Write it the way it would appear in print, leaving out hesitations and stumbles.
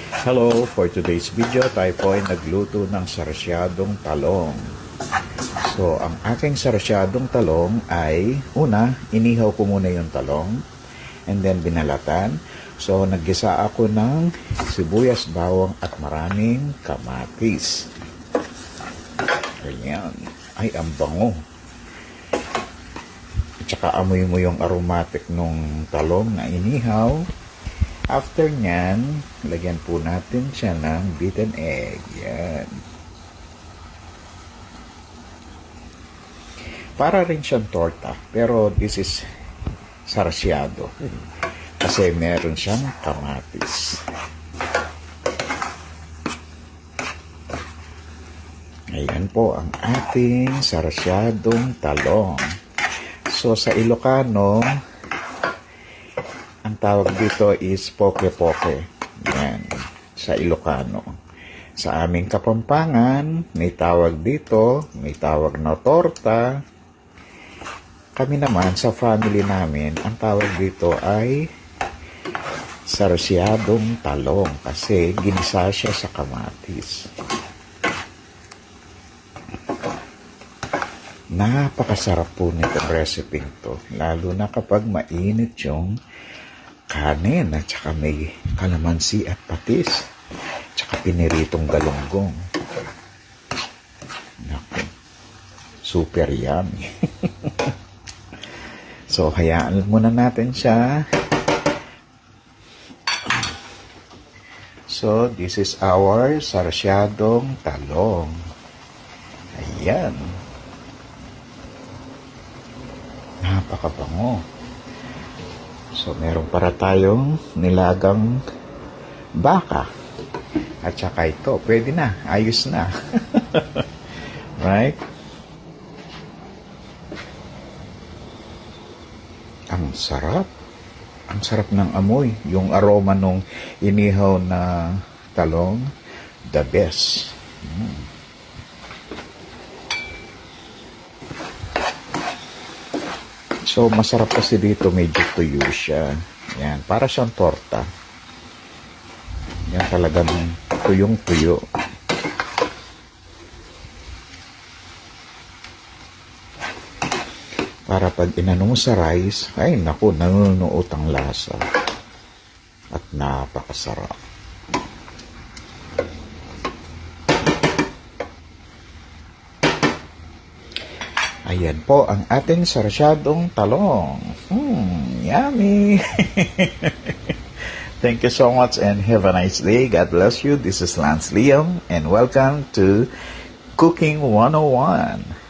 Hello, for today's video tayo po ay nagluto ng sarsyadong talong. So, ang aking sarsyadong talong ay, una, inihaw ko muna yung talong and then binalatan. So, naggisa ako ng sibuyas, bawang at maraming kamatis. Ayan. Ay, ang bango. At saka amoy mo yung aromatic nung talong na inihaw. After nyan, lagyan po natin siya ng beaten egg. Yan. Para rin siyang torta, pero this is sarsyado. Kasi meron siyang kamatis. Ayan po ang ating sarsyadong talong. So sa Ilocano, ang tawag dito is poke-poke. Yan, sa Ilocano. Sa aming Kapampangan, may tawag dito, may tawag na torta. Kami naman, sa family namin, ang tawag dito ay sarsyadong talong kasi ginisa siya sa kamatis. Napakasarap po nitong recipe to, lalo na kapag mainit yung kanin at saka may kalamansi at patis at saka piniritong galunggong. Naku, super yummy. So hayaan muna natin siya. So this is our sarsyadong talong. Ayan, napakabango. So, meron para tayong nilagang baka. At saka ito, pwede na. Ayos na. Right? Ang sarap. Ang sarap ng amoy. Yung aroma nung inihaw na talong, the best. So, masarap kasi dito, medyo tuyo siya. Yan, para siyang torta. Yan talagang tuyong-tuyo. Para pag inano mo sa rice, ay naku, nanunuot ang lasa. At napakasarap. Ayan po ang ating sarsyadong talong. Yummy! Thank you so much and have a nice day. God bless you. This is Lance Liam and welcome to Cooking 101.